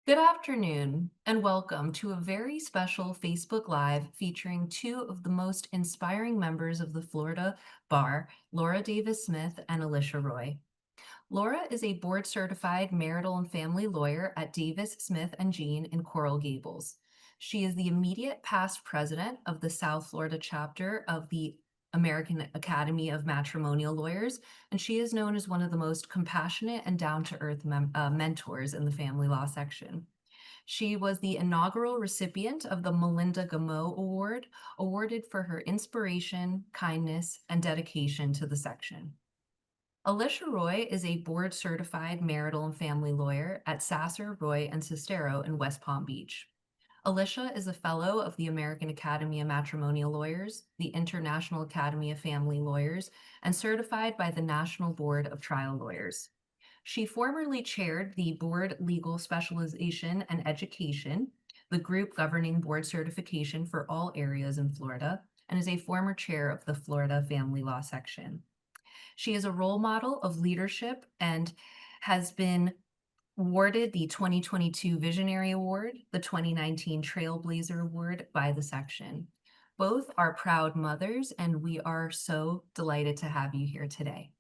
Good afternoon, and welcome to a very special Facebook Live featuring two of the most inspiring members of the Florida Bar, Laura Davis Smith and Alicia Roy. Laura is a board certified marital and family lawyer at Davis, Smith and Jean in Coral Gables. She is the immediate past president of the South Florida chapter of the American Academy of Matrimonial Lawyers, and she is known as one of the most compassionate and down to earth mentors in the family law section. She was the inaugural recipient of the Melinda Gameau Award, awarded for her inspiration, kindness, and dedication to the section. Alicia Roy is a board certified marital and family lawyer at Sasser, Roy, and Sestero in West Palm Beach. Alicia is a fellow of the American Academy of Matrimonial Lawyers, the International Academy of Family Lawyers, and certified by the National Board of Trial Lawyers. She formerly chaired the Board Legal Specialization and Education, the group governing board certification for all areas in Florida, and is a former chair of the Florida Family Law Section. She is a role model of leadership and has been awarded the 2022 Visionary Award, the 2019 Trailblazer Award by the section. Both are proud mothers, and we are so delighted to have you here today.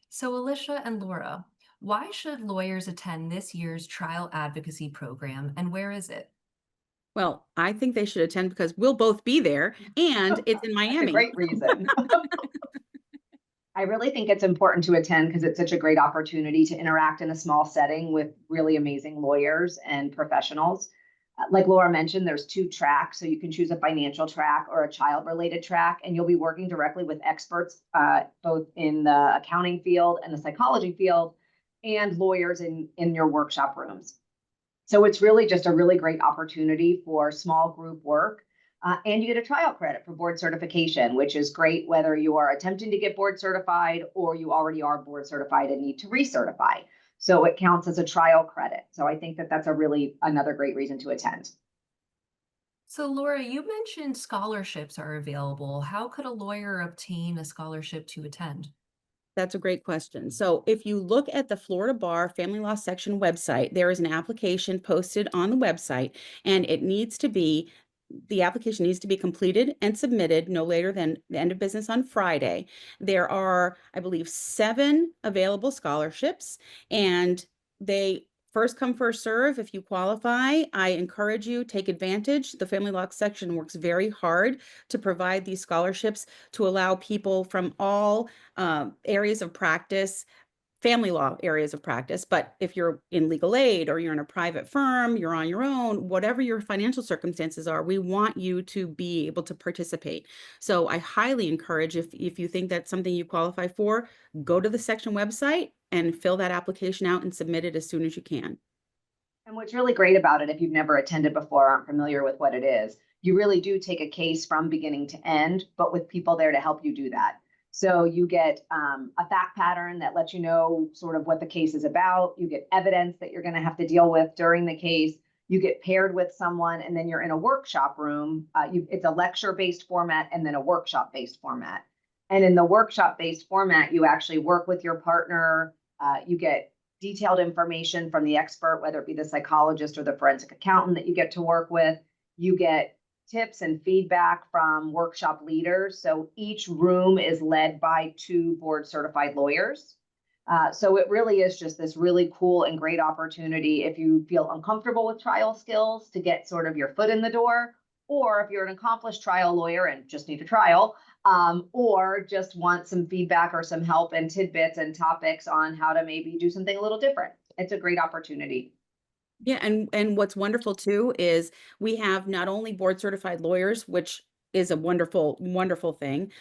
So, Alicia and Laura, why should lawyers attend this year's Trial Advocacy Program, and where is it? Well, I think they should attend because we'll both be there, and it's in That's a Miami. great reason. I really think it's important to attend because it's such a great opportunity to interact in a small setting with really amazing lawyers and professionals. Like Laura mentioned, there's two tracks, so you can choose a financial track or a child-related track, and you'll be working directly with experts, both in the accounting field and the psychology field, and lawyers in your workshop rooms. So it's really just a really great opportunity for small group work. And you get a trial credit for board certification, which is great whether you are attempting to get board certified or you already are board certified and need to recertify. So it counts as a trial credit. So I think that that's a really another great reason to attend. So, Laura, you mentioned scholarships are available. How could a lawyer obtain a scholarship to attend? That's a great question. So, if you look at the Florida Bar Family Law Section website, there is an application posted on the website, and the application needs to be completed and submitted no later than the end of business on Friday. There are, I believe, 7 available scholarships, and they first come, first serve. If you qualify, I encourage you take advantage. The Family Law section works very hard to provide these scholarships to allow people from all areas of practice, family law areas of practice. But if you're in legal aid or you're in a private firm, you're on your own, whatever your financial circumstances are, we want you to be able to participate. So I highly encourage, if you think that's something you qualify for, go to the section website and fill that application out and submit it as soon as you can. And what's really great about it, if you've never attended before, aren't familiar with what it is, you really do take a case from beginning to end, but with people there to help you do that. So you get a fact pattern that lets you know sort of what the case is about. You get evidence that you're going to have to deal with during the case. You get paired with someone, and then you're in a workshop room. It's a lecture-based format and then a workshop-based format. And in the workshop-based format, you actually work with your partner. You get detailed information from the expert, whether it be the psychologist or the forensic accountant that you get to work with. You get tips and feedback from workshop leaders. So each room is led by 2 board certified lawyers. So it really is just this really cool and great opportunity if you feel uncomfortable with trial skills to get sort of your foot in the door, or if you're an accomplished trial lawyer and just need a trial, or just want some feedback or some help and tidbits and topics on how to maybe do something a little different. It's a great opportunity. Yeah, and what's wonderful too is we have not only board certified lawyers, which is a wonderful, wonderful thing.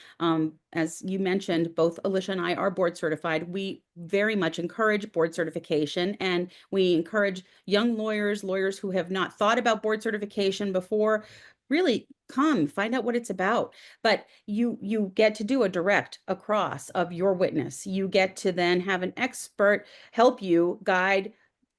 As you mentioned, both Alicia and I are board certified. We very much encourage board certification, and we encourage young lawyers, lawyers who have not thought about board certification before, really come find out what it's about. But you get to do a direct across of your witness. You get to then have an expert help you guide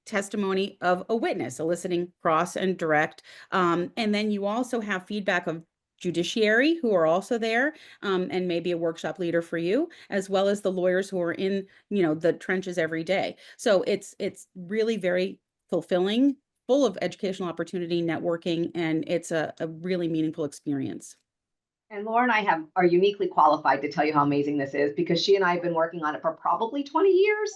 testimony of a witness, eliciting cross and direct. And then you also have feedback of judiciary who are also there, and maybe a workshop leader for you, as well as the lawyers who are in, the trenches every day. So it's really very fulfilling full of educational opportunity, networking, and it's a really meaningful experience. And Laura and I are uniquely qualified to tell you how amazing this is because she and I have been working on it for probably 20 years,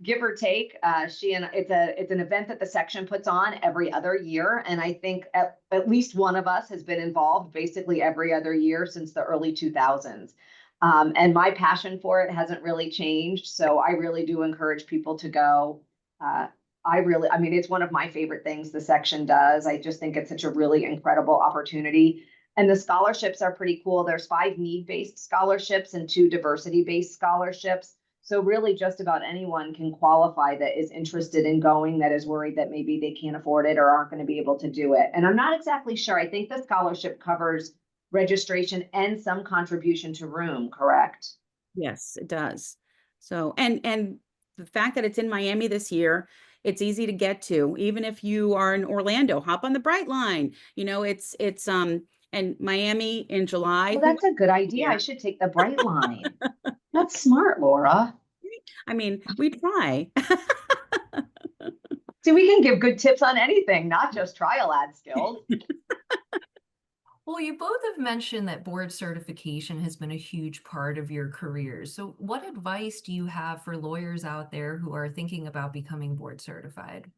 give or take. It's an event that the section puts on every other year, and I think at least one of us has been involved basically every other year since the early 2000s. And my passion for it hasn't really changed, so I really do encourage people to go. Uh, I mean, it's one of my favorite things the section does. I just think it's such a really incredible opportunity. And the scholarships are pretty cool. There's 5 need-based scholarships and 2 diversity-based scholarships. So really just about anyone can qualify that is interested in going, that is worried that maybe they can't afford it or aren't going to be able to do it. And I'm not exactly sure. I think the scholarship covers registration and some contribution to room, correct? Yes, it does. So, and the fact that it's in Miami this year, it's easy to get to. Even if you are in Orlando, hop on the Bright Line. And Miami in July, Well, who that's a good idea. I there? should take the Bright Line. That's smart, Laura. I mean, we try. See, we can give good tips on anything, not just trial ad skills. Well, you both have mentioned that board certification has been a huge part of your careers. So, what advice do you have for lawyers out there who are thinking about becoming board certified?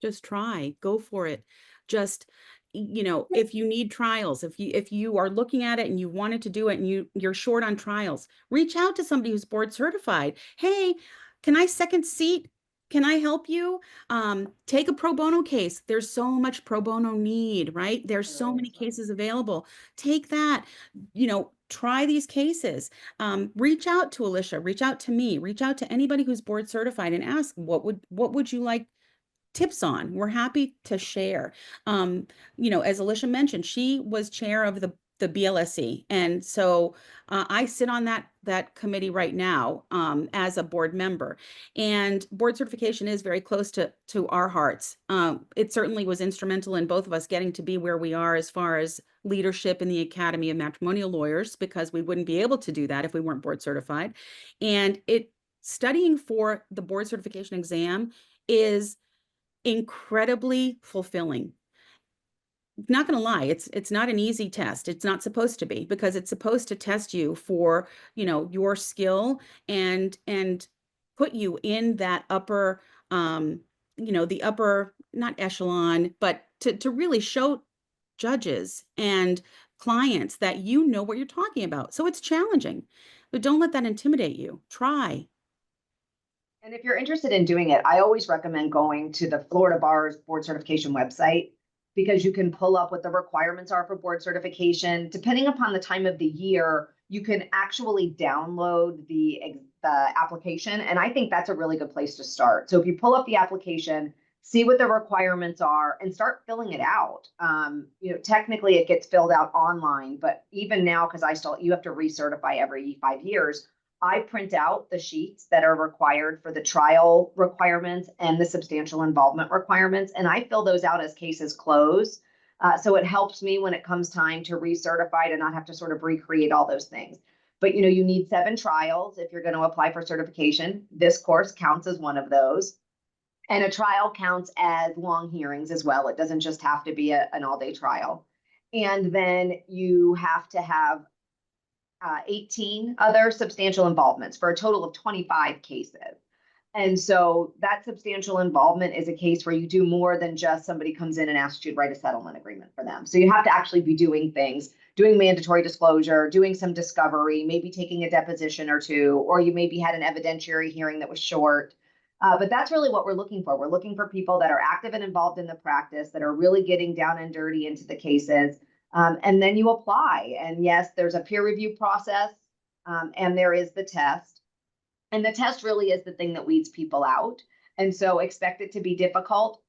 Just try, go for it. Just, if you need trials, if you are looking at it and you wanted to do it and you're short on trials, reach out to somebody who's board certified. Hey, can I second seat? Can I help you? Take a pro bono case. There's so much pro bono need, right? There's so many cases available. Take that, try these cases. Reach out to Alicia, reach out to me, reach out to anybody who's board certified and ask what would you like tips on. We're happy to share. As Alicia mentioned, she was chair of the BLSE, and so I sit on that committee right now as a board member. And board certification is very close to our hearts. It certainly was instrumental in both of us getting to be where we are as far as leadership in the Academy of Matrimonial Lawyers, because we wouldn't be able to do that if we weren't board certified. And studying for the board certification exam is incredibly fulfilling. Not going to lie, it's not an easy test. It's not supposed to be, because it's supposed to test you for, your skill and put you in that upper the upper, not echelon, but to really show judges and clients that you know what you're talking about. So it's challenging, but don't let that intimidate you. Try. And if you're interested in doing it, I always recommend going to the Florida Bar's board certification website because you can pull up what the requirements are for board certification. Depending upon the time of the year, you can actually download the application. And I think that's a really good place to start. So if you pull up the application, see what the requirements are and start filling it out. Technically it gets filled out online, but even now, because you have to recertify every 5 years, I print out the sheets that are required for the trial requirements and the substantial involvement requirements, and I fill those out as cases close. So it helps me when it comes time to recertify to not have to sort of recreate all those things. But you need 7 trials if you're going to apply for certification. This course counts as one of those. And a trial counts as long hearings as well. It doesn't just have to be an all-day trial. And then you have to have 18 other substantial involvements for a total of 25 cases. And so that substantial involvement is a case where you do more than just somebody comes in and asks you to write a settlement agreement for them. So you have to actually be doing things, doing mandatory disclosure, doing some discovery, maybe taking a deposition or two, or you maybe had an evidentiary hearing that was short. But that's really what we're looking for. We're looking for people that are active and involved in the practice, that are really getting down and dirty into the cases. And then you apply. And yes, there's a peer review process, and there is the test. And the test really is the thing that weeds people out. And so expect it to be difficult,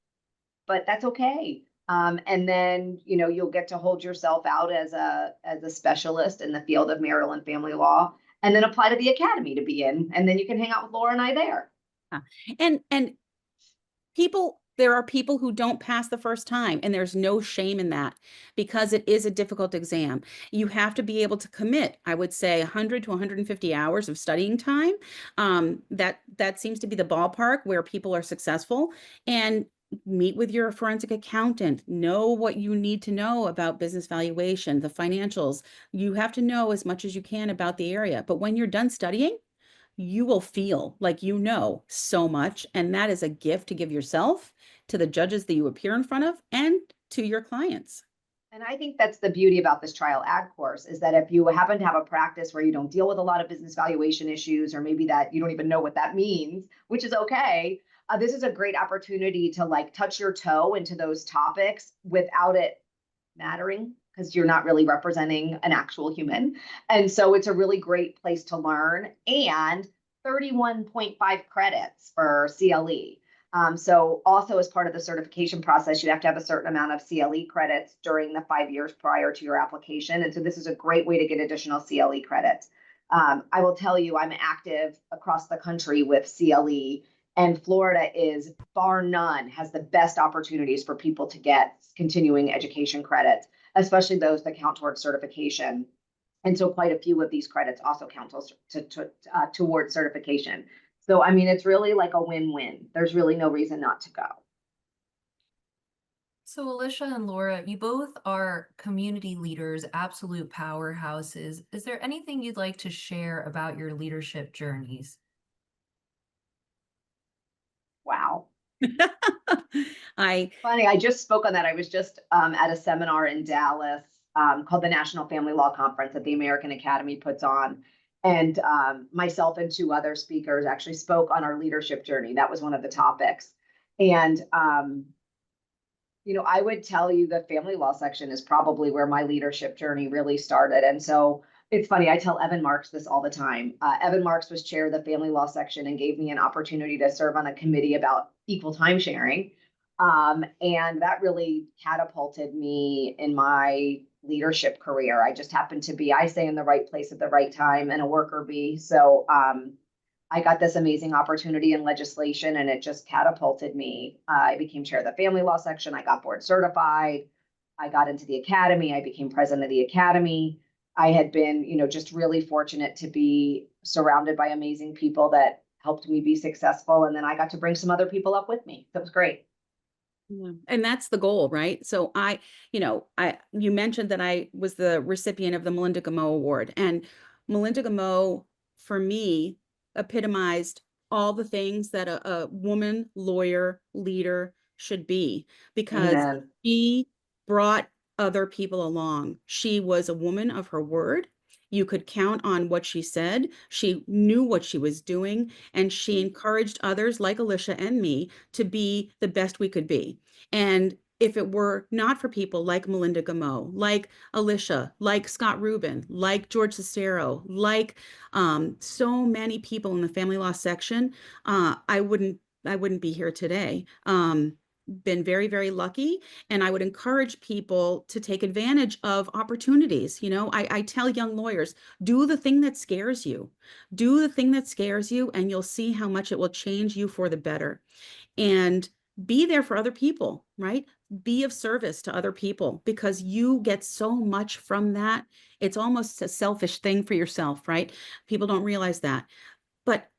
but that's okay. And then, you'll get to hold yourself out as a specialist in the field of marital and family law, and then apply to the academy to be in. And then you can hang out with Laura and I there. And there are people who don't pass the first time, and there's no shame in that, because it is a difficult exam. You have to be able to commit, I would say, 100 to 150 hours of studying time. That seems to be the ballpark where people are successful. And Meet with your forensic accountant, know what you need to know about business valuation, the financials. You have to know as much as you can about the area. But when you're done studying, you will feel like you know so much. And that is a gift to give yourself, to the judges that you appear in front of, and to your clients. And I think that's the beauty about this trial ad course is that if you happen to have a practice where you don't deal with a lot of business valuation issues, or maybe that you don't even know what that means, which is okay, this is a great opportunity to like touch your toe into those topics without it mattering because you're not really representing an actual human. And so it's a really great place to learn, and 31.5 credits for CLE. So also as part of the certification process, you have to have a certain amount of CLE credits during the 5 years prior to your application. And so this is a great way to get additional CLE credits. I will tell you, I'm active across the country with CLE, and Florida is bar none has the best opportunities for people to get continuing education credits, especially those that count towards certification. And so quite a few of these credits also count towards certification. So, I mean, it's really like a win-win. There's really no reason not to go. So, Alicia and Laura, you both are community leaders, absolute powerhouses. Is there anything you'd like to share about your leadership journeys? Wow. I Funny, I just spoke on that. I was just at a seminar in Dallas called the National Family Law Conference that the American Academy puts on. And myself and two other speakers actually spoke on our leadership journey. That was one of the topics. And I would tell you the family law section is probably where my leadership journey really started. And so it's funny, I tell Evan Marks this all the time. Evan Marks was chair of the family law section and gave me an opportunity to serve on a committee about equal time sharing. And that really catapulted me in my leadership career. I just happened to be, I say, in the right place at the right time and a worker bee. So I got this amazing opportunity in legislation, and it just catapulted me. I became chair of the family law section. I got board certified. I got into the academy. I became president of the academy. I had been, just really fortunate to be surrounded by amazing people that helped me be successful. And then I got to bring some other people up with me. That was great. Yeah. And that's the goal, right? So you mentioned that I was the recipient of the Melinda Gameau Award, and Melinda Gameau, for me, epitomized all the things that a woman lawyer leader should be, because Amen. she brought other people along. She was a woman of her word. You could count on what she said. She knew what she was doing, and she encouraged others like Alicia and me to be the best we could be. And if it were not for people like Melinda Gameau, like Alicia, like Scott Rubin, like George Cicero, like so many people in the family law section, I wouldn't be here today. Been very, very lucky, and I would encourage people to take advantage of opportunities. I tell young lawyers, do the thing that scares you. Do the thing that scares you, and you'll see how much it will change you for the better. And be there for other people, right? Be of service to other people, because you get so much from that. It's almost a selfish thing for yourself, right? People don't realize that. But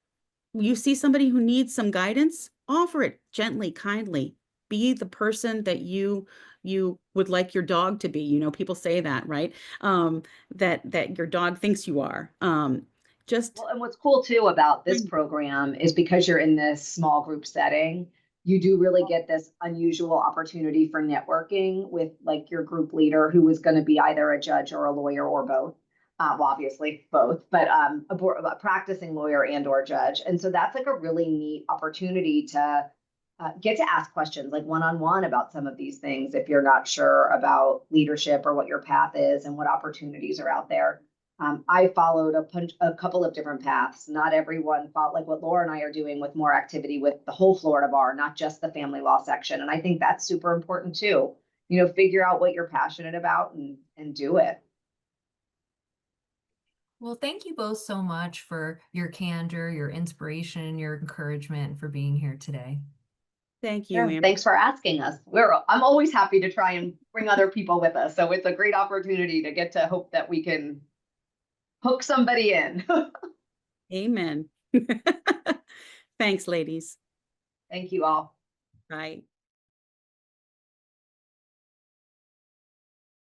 you see somebody who needs some guidance, offer it gently, kindly. Be the person that you would like your dog to be. People say that, right? That your dog thinks you are. Just Well, and what's cool too about this program is because you're in this small group setting, you do really get this unusual opportunity for networking with like your group leader who is going to be either a judge or a lawyer or both. Well, obviously both, but a practicing lawyer and or judge. And so that's like a really neat opportunity to get to ask questions like one-on-one about some of these things if you're not sure about leadership or what your path is and what opportunities are out there. I followed a couple of different paths. Not everyone followed like what Laura and I are doing with more activity with the whole Florida bar, not just the family law section. And I think that's super important too. Figure out what you're passionate about and do it. Well, thank you both so much for your candor, your inspiration, your encouragement, and for being here today. thank you, Sure. Amber. Thanks for asking us. I'm always happy to try and bring other people with us. So it's a great opportunity to get to hope that we can hook somebody in. Amen. Thanks, ladies. Thank you all. Bye.